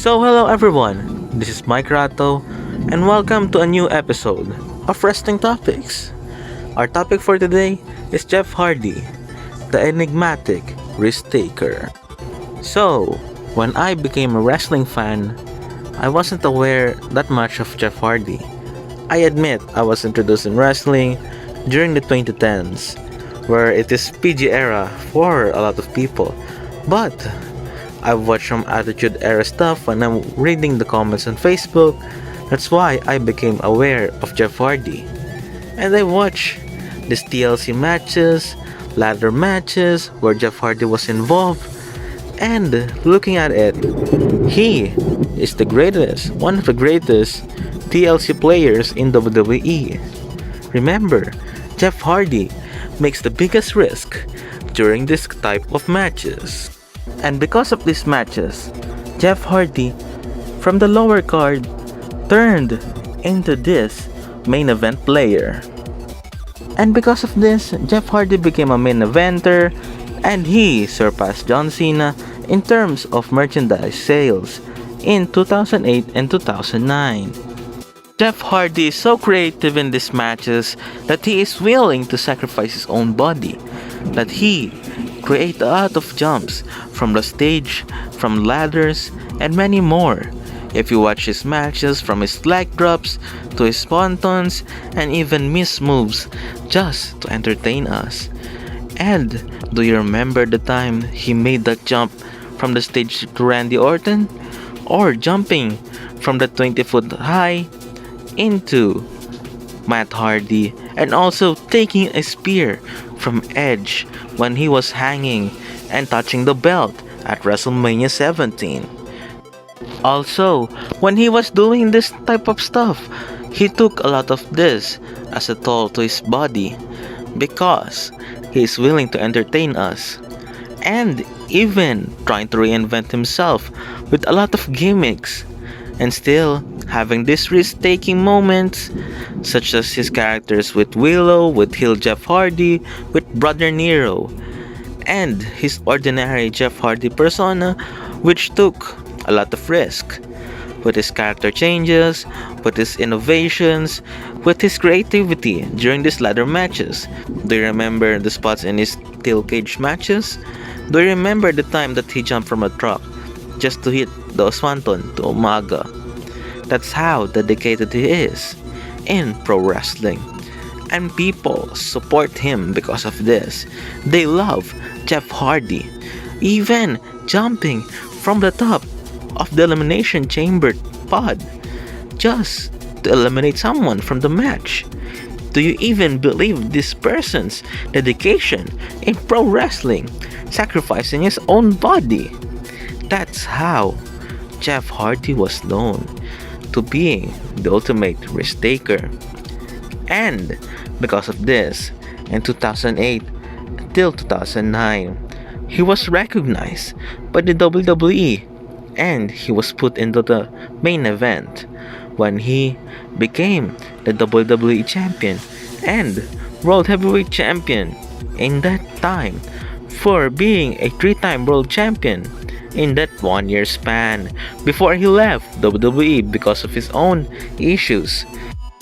So, hello everyone, this is Mike Rato, and welcome to a new episode of Wrestling Topics. Our topic for today is Jeff Hardy, the enigmatic risk taker. So, when I became a wrestling fan, I wasn't aware that much of Jeff Hardy. I admit I was introduced in wrestling during the 2010s, where it is PG era for a lot of people, but I've watched some Attitude Era stuff when I'm reading the comments on Facebook. That's why I became aware of Jeff Hardy. And I watched these TLC matches, ladder matches where Jeff Hardy was involved. And looking at it, he is the greatest, one of the greatest TLC players in WWE. Remember, Jeff Hardy makes the biggest risk during this type of matches. And because of these matches, Jeff Hardy from the lower card turned into this main event player. And because of this, Jeff Hardy became a main eventer and he surpassed John Cena in terms of merchandise sales in 2008 and 2009. Jeff Hardy is so creative in these matches that he is willing to sacrifice his own body, that he create a lot of jumps from the stage, from ladders, and many more. If you watch his matches, from his leg drops to his pontons and even miss moves just to entertain us. And do you remember the time he made that jump from the stage to Randy Orton? Or jumping from the 20-foot high into Matt Hardy, and also taking a spear from Edge when he was hanging and touching the belt at WrestleMania 17. Also, when he was doing this type of stuff, he took a lot of this as a toll to his body because he is willing to entertain us and even trying to reinvent himself with a lot of gimmicks and still having these risk-taking moments such as his characters with Willow, with heel Jeff Hardy, with Brother Nero, and his ordinary Jeff Hardy persona which took a lot of risk with his character changes, with his innovations, with his creativity during these ladder matches. Do you remember the spots in his steel cage matches? Do you remember the time that he jumped from a truck just to hit the Swanton to Umaga? That's how dedicated he is in pro wrestling. And people support him because of this. They love Jeff Hardy, even jumping from the top of the Elimination Chamber pod just to eliminate someone from the match. Do you even believe this person's dedication in pro wrestling, sacrificing his own body? That's how Jeff Hardy was known to being the ultimate risk taker. And because of this, in 2008 till 2009, he was recognized by the WWE and he was put into the main event when he became the WWE champion and World Heavyweight Champion in that time for being a 3-time world champion in that 1 year span before he left WWE because of his own issues.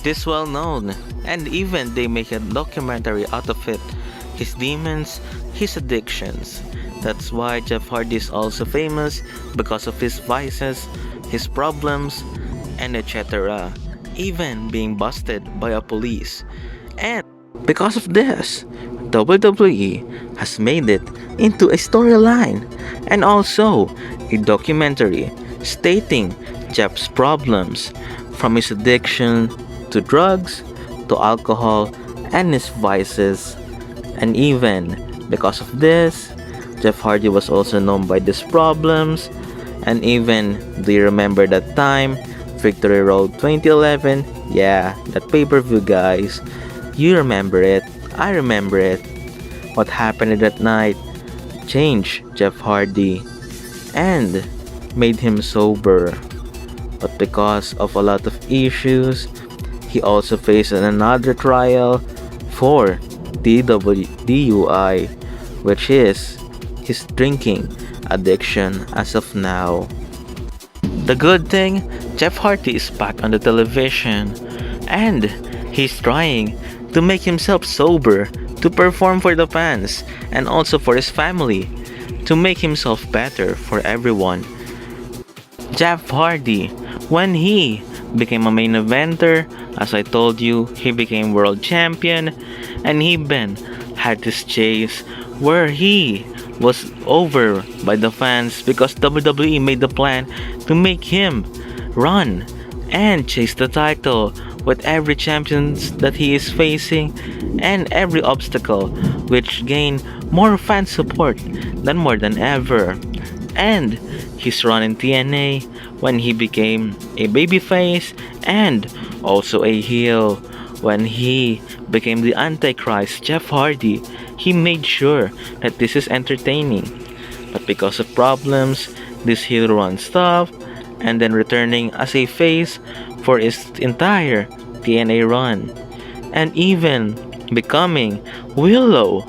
It is well known, and even they make a documentary out of it, his demons, his addictions. That's why Jeff Hardy is also famous because of his vices, his problems, and etc. Even being busted by a police. And because of this, WWE has made it into a storyline and also a documentary stating Jeff's problems from his addiction to drugs to alcohol and his vices. And even because of this, Jeff Hardy was also known by these problems. And even, do you remember that time, Victory Road 2011? Yeah, that pay-per-view, guys. You remember it. I remember it. What happened in that night changed Jeff Hardy and made him sober. But because of a lot of issues, he also faced another trial for DUI, which is his drinking addiction as of now. The good thing, Jeff Hardy is back on the television, and he's trying to make himself sober to perform for the fans and also for his family to make himself better for everyone. Jeff Hardy, when he became a main eventer, as I told you, he became world champion, and he then had this chase where he was over by the fans because WWE made the plan to make him run and chase the title with every champions that he is facing and every obstacle, which gained more fan support than more than ever. And his run in TNA when he became a babyface and also a heel. When he became the Antichrist Jeff Hardy, he made sure that this is entertaining. But because of problems, this heel run stopped and then returning as a face for his entire TNA run. And even becoming Willow,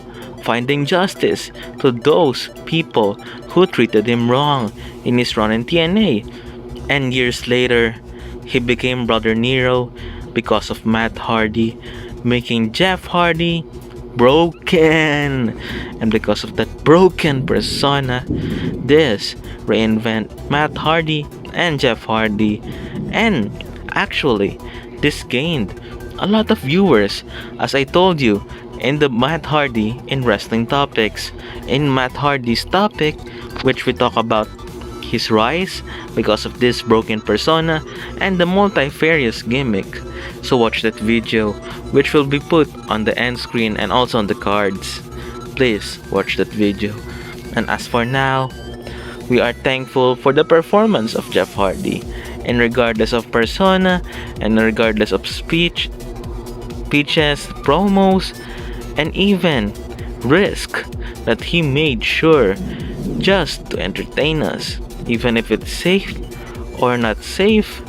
finding justice to those people who treated him wrong in his run in TNA. And years later, he became Brother Nero because of Matt Hardy, making Jeff Hardy broken. And because of that broken persona, this reinvent Matt Hardy and Jeff Hardy. And actually, this gained a lot of viewers, as I told you, in the Matt Hardy in wrestling topics. In Matt Hardy's topic, which we talk about his rise because of this broken persona and the multifarious gimmick. So watch that video, which will be put on the end screen and also on the cards. Please watch that video. And as for now, we are thankful for the performance of Jeff Hardy, and regardless of persona and regardless of speeches, promos, and even risk that he made sure just to entertain us, even if it's safe or not safe,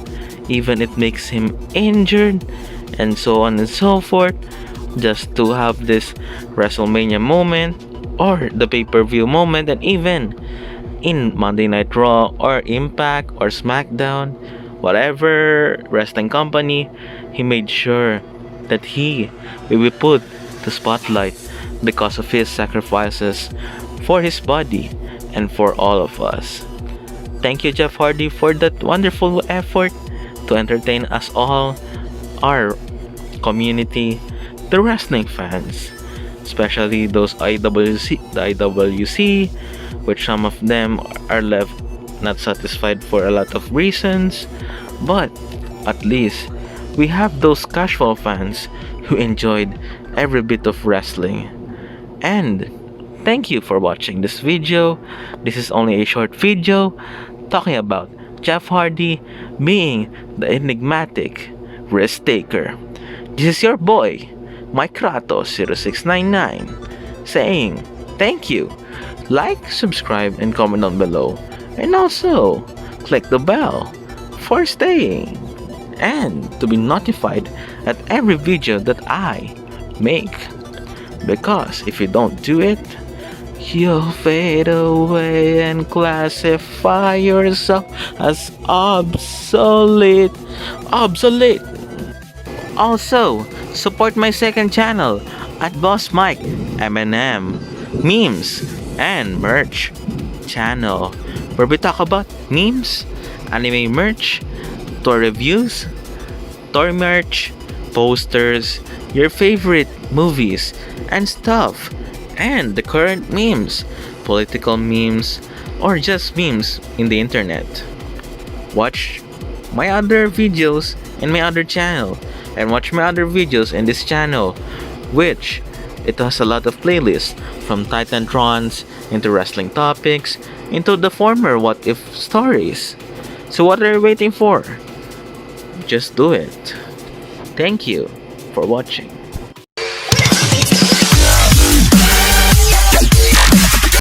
even it makes him injured, and so on and so forth, just to have this WrestleMania moment or the pay-per-view moment, and even in Monday Night Raw or Impact or SmackDown, whatever wrestling company, he made sure that he will be put to spotlight because of his sacrifices for his body and for all of us. Thank you, Jeff Hardy, for that wonderful effort to entertain us all, our community, the wrestling fans, especially those IWC, which some of them are left not satisfied for a lot of reasons, but at least we have those casual fans who enjoyed every bit of wrestling. And thank you for watching this video. This is only a short video talking about Jeff Hardy being the enigmatic risk taker. This is your boy, Mike Kratos 0699, saying thank you. Like, subscribe, and comment down below. And also, click the bell for staying and to be notified at every video that I make. Because if you don't do it, you'll fade away and classify yourself as obsolete. Obsolete! Also, support my second channel at Boss Mike M&M Memes and Merch channel, where we talk about memes, anime merch, toy reviews, toy merch, posters, your favorite movies and stuff, and the current memes, political memes, or just memes in the internet. Watch my other videos in my other channel, and watch my other videos in this channel, which it has a lot of playlists from Titantrons into wrestling topics into the former what if stories. So what are you waiting for? Just do it. Thank you for watching.